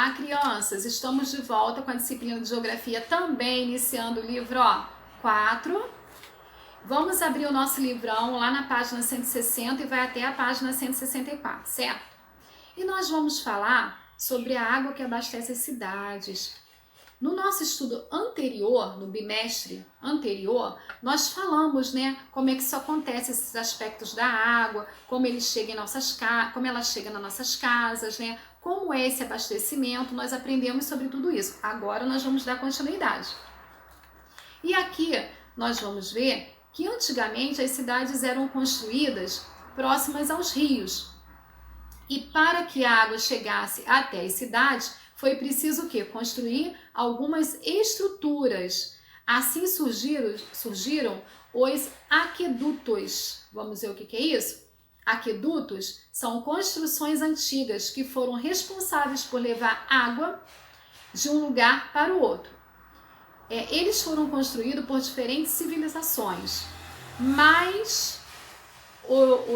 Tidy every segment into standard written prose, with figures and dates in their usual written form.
Olá, crianças! Estamos de volta com a disciplina de Geografia, também iniciando o livro 4. Vamos abrir o nosso livrão lá na página 160 e vai até a página 164, certo? E nós vamos falar sobre a água que abastece as cidades. No nosso estudo anterior, no bimestre anterior, nós falamos, como é que isso acontece, esses aspectos da água, como ele chega como ela chega nas nossas casas, como é esse abastecimento, nós aprendemos sobre tudo isso. Agora nós vamos dar continuidade. E aqui nós vamos ver que antigamente as cidades eram construídas próximas aos rios. E para que a água chegasse até as cidades, foi preciso o quê? Construir algumas estruturas. Assim surgiram os aquedutos. Vamos ver o que é isso? Aquedutos são construções antigas que foram responsáveis por levar água de um lugar para o outro. Eles foram construídos por diferentes civilizações, mas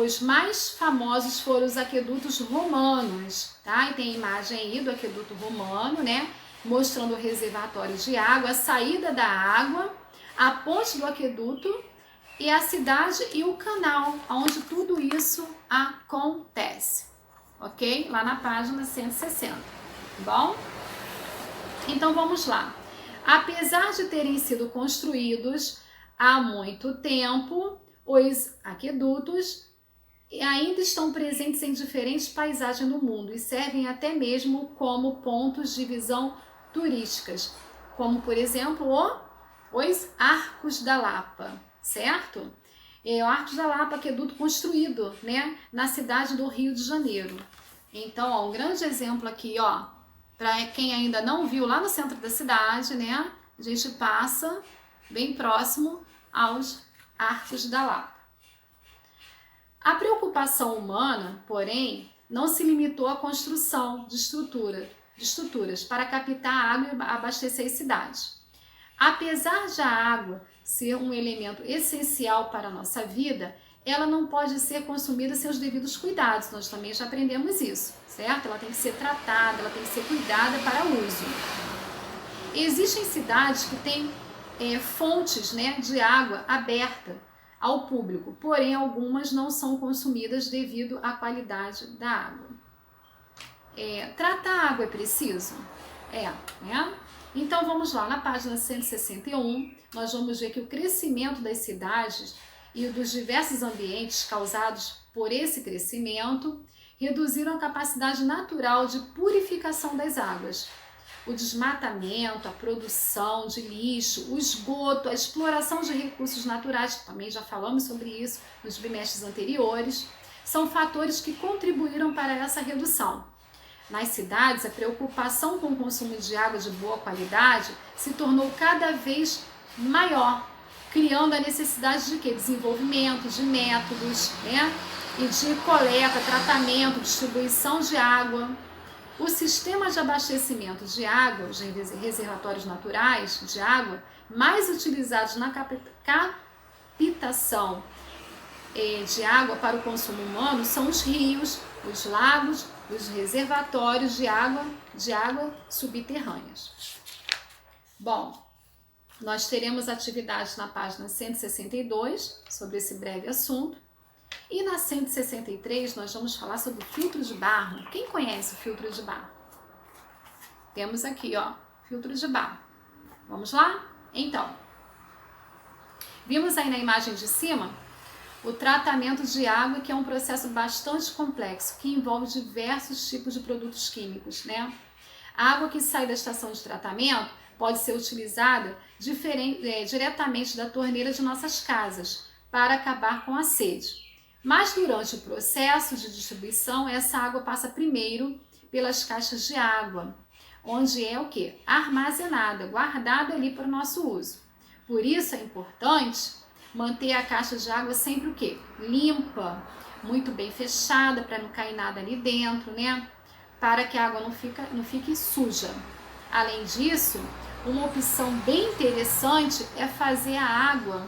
os mais famosos foram os aquedutos romanos, tá? E tem a imagem aí do aqueduto romano, mostrando reservatórios de água, a saída da água, a ponte do aqueduto e a cidade e o canal, onde tudo isso acontece, ok? Lá na página 160, bom? Então vamos lá. Apesar de terem sido construídos há muito tempo, os aquedutos ainda estão presentes em diferentes paisagens do mundo e servem até mesmo como pontos de visão turísticas, como por exemplo os Arcos da Lapa, certo? O Arcos da Lapa, aqueduto construído, na cidade do Rio de Janeiro. Então, um grande exemplo aqui, para quem ainda não viu, lá no centro da cidade, a gente passa bem próximo aos Arcos da Lapa. A preocupação humana, porém, não se limitou à construção de estruturas para captar a água e abastecer as cidades. Apesar de a água ser um elemento essencial para a nossa vida, ela não pode ser consumida sem os devidos cuidados. Nós também já aprendemos isso, certo? Ela tem que ser tratada, ela tem que ser cuidada para uso. Existem cidades que têm fontes de água aberta ao público, porém algumas não são consumidas devido à qualidade da água. Tratar a água é preciso? Então vamos lá, na página 161, nós vamos ver que o crescimento das cidades e dos diversos ambientes causados por esse crescimento reduziram a capacidade natural de purificação das águas. O desmatamento, a produção de lixo, o esgoto, a exploração de recursos naturais, também já falamos sobre isso nos bimestres anteriores, são fatores que contribuíram para essa redução. Nas cidades, a preocupação com o consumo de água de boa qualidade se tornou cada vez maior, criando a necessidade de desenvolvimento de métodos, e de coleta, tratamento, distribuição de água. O sistema de abastecimento de água, os reservatórios naturais de água, mais utilizados na captação de água para o consumo humano são os rios, os lagos, os reservatórios de água subterrâneas. Bom, nós teremos atividades na página 162 sobre esse breve assunto. E na 163 nós vamos falar sobre o filtro de barro. Quem conhece o filtro de barro? Temos aqui, filtro de barro. Vamos lá? Então, vimos aí na imagem de cima o tratamento de água, que é um processo bastante complexo, que envolve diversos tipos de produtos químicos, A água que sai da estação de tratamento pode ser utilizada diretamente da torneira de nossas casas para acabar com a sede. Mas durante o processo de distribuição, essa água passa primeiro pelas caixas de água, onde é armazenada, guardada ali para o nosso uso. Por isso é importante manter a caixa de água sempre limpa, muito bem fechada, para não cair nada ali dentro, para que a água não fique suja. Além disso, uma opção bem interessante é fazer a água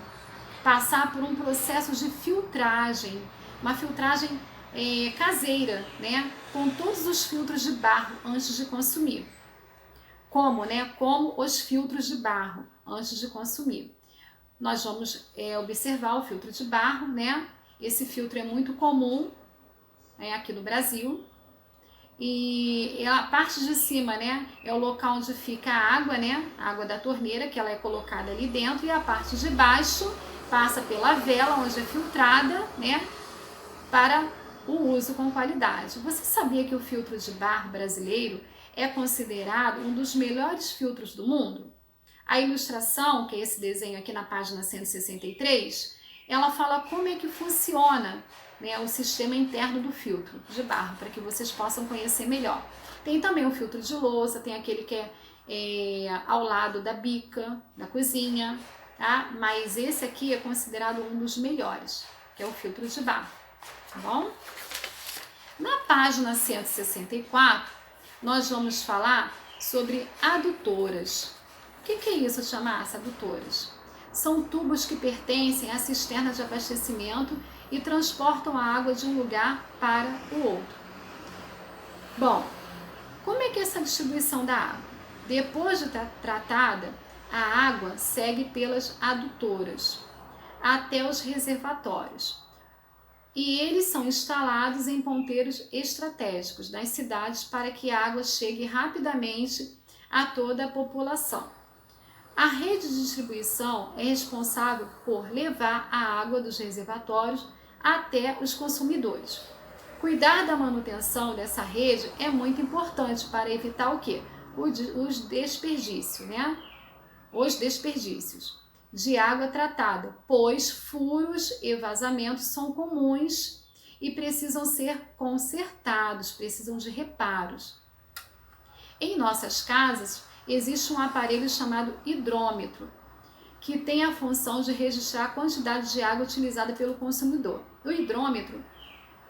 passar por um processo de filtragem, uma filtragem caseira, né? Com todos os filtros de barro antes de consumir. Como, né? Como os filtros de barro antes de consumir. Nós vamos observar o filtro de barro, né? Esse filtro é muito comum aqui no Brasil. E a parte de cima, né, é o local onde fica a água, né, a água da torneira, que ela é colocada ali dentro, e a parte de baixo passa pela vela, onde é filtrada, né, para o uso com qualidade. Você sabia que o filtro de barro brasileiro é considerado um dos melhores filtros do mundo? A ilustração, que é esse desenho aqui na página 163, ela fala como é que funciona, né, o sistema interno do filtro de barro, para que vocês possam conhecer melhor. Tem também o filtro de louça, tem aquele que é ao lado da bica, da cozinha, tá? Mas esse aqui é considerado um dos melhores, que é o filtro de barro, tá bom? Na página 164, nós vamos falar sobre adutoras. O que é isso, tia Márcia? Adutoras. São tubos que pertencem à cisterna de abastecimento e transportam a água de um lugar para o outro. Bom, como é que é essa distribuição da água? Depois de tratada, a água segue pelas adutoras até os reservatórios. E eles são instalados em ponteiros estratégicos das cidades para que a água chegue rapidamente a toda a população. A rede de distribuição é responsável por levar a água dos reservatórios até os consumidores. Cuidar da manutenção dessa rede é muito importante para evitar o quê? Os desperdícios, né? Os desperdícios de água tratada, pois furos e vazamentos são comuns e precisam ser consertados, precisam de reparos. Em nossas casas, existe um aparelho chamado hidrômetro, que tem a função de registrar a quantidade de água utilizada pelo consumidor. O hidrômetro,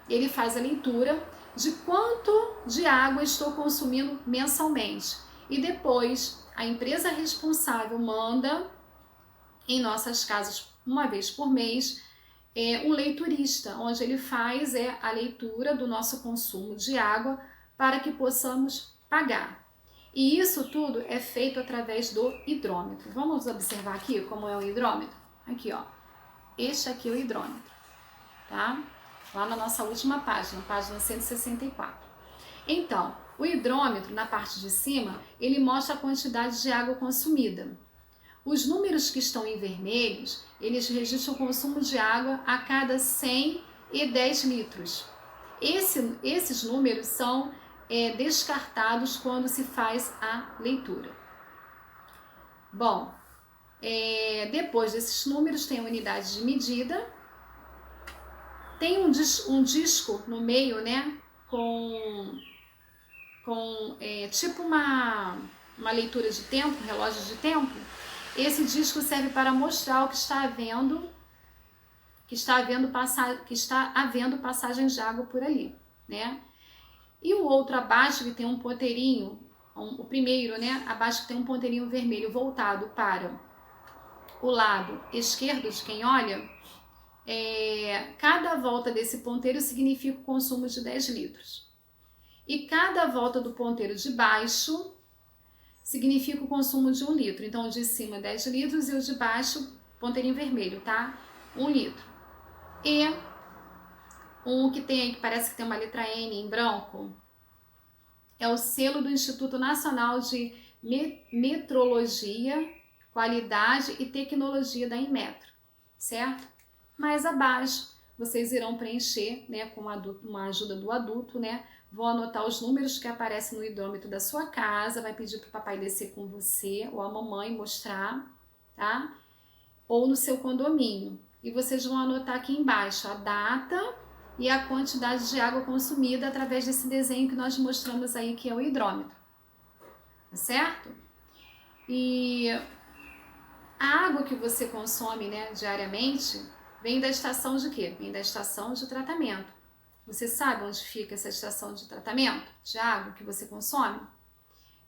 ele faz a leitura de quanto de água estou consumindo mensalmente. E depois, a empresa responsável manda, em nossas casas, uma vez por mês, um leiturista, onde ele faz a leitura do nosso consumo de água para que possamos pagar. E isso tudo é feito através do hidrômetro. Vamos observar aqui como é o hidrômetro? Aqui, ó. Este aqui é o hidrômetro, tá? Lá na nossa última página, página 164. Então, o hidrômetro, na parte de cima, ele mostra a quantidade de água consumida. Os números que estão em vermelhos, eles registram o consumo de água a cada 110 litros. Esses números são descartados quando se faz a leitura. Bom, depois desses números tem a unidade de medida, tem um disco no meio, né, com tipo uma leitura de tempo, um relógio de tempo. Esse disco serve para mostrar o que está havendo passagens de água por ali, né? E o outro abaixo que tem um ponteirinho, o primeiro, né, abaixo que tem um ponteirinho vermelho voltado para o lado esquerdo de quem olha, cada volta desse ponteiro significa o consumo de 10 litros. E cada volta do ponteiro de baixo significa o consumo de 1 litro. Então, o de cima 10 litros e o de baixo, ponteirinho vermelho, tá? 1 litro. E um que tem aí, que parece que tem uma letra N em branco, é o selo do Instituto Nacional de Metrologia, Qualidade e Tecnologia da Inmetro, certo? Mais abaixo, vocês irão preencher, né, com uma ajuda do adulto, né? Vão anotar os números que aparecem no hidrômetro da sua casa, vai pedir para o papai descer com você ou a mamãe mostrar, tá? Ou no seu condomínio. E vocês vão anotar aqui embaixo a data e a quantidade de água consumida através desse desenho que nós mostramos aí, que é o hidrômetro. Tá certo? E a água que você consome, né, diariamente vem da estação de quê? Vem da estação de tratamento. Você sabe onde fica essa estação de tratamento de água que você consome?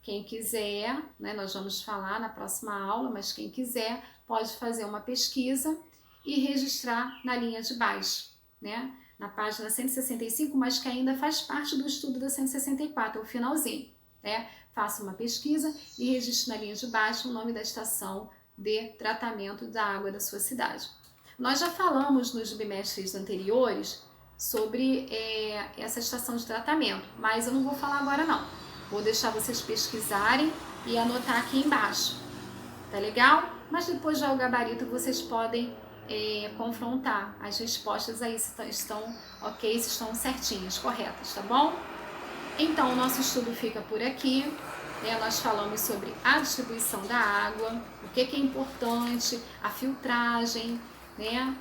Quem quiser, né, nós vamos falar na próxima aula, mas quem quiser pode fazer uma pesquisa e registrar na linha de baixo, né? na página 165, mas que ainda faz parte do estudo da 164, é o finalzinho, né? Faça uma pesquisa e registre na linha de baixo o nome da estação de tratamento da água da sua cidade. Nós já falamos nos bimestres anteriores sobre essa estação de tratamento, mas eu não vou falar agora não. Vou deixar vocês pesquisarem e anotar aqui embaixo, tá legal? Mas depois já o gabarito vocês podem confrontar as respostas aí se estão ok, se estão certinhas, corretas, tá bom? Então o nosso estudo fica por aqui. Nós falamos sobre a distribuição da água, o que é importante, a filtragem, né?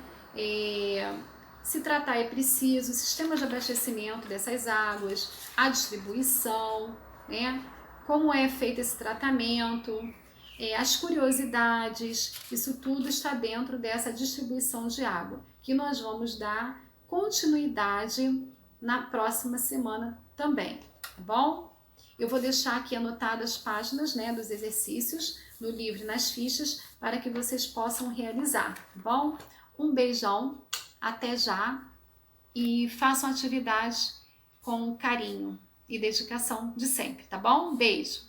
Se tratar é preciso, o sistema de abastecimento dessas águas, a distribuição, né? Como é feito esse tratamento, as curiosidades, isso tudo está dentro dessa distribuição de água, que nós vamos dar continuidade na próxima semana também, tá bom? Eu vou deixar aqui anotadas as páginas, né, dos exercícios no livro e nas fichas para que vocês possam realizar, tá bom? Um beijão, até já e façam atividades com carinho e dedicação de sempre, tá bom? Beijo!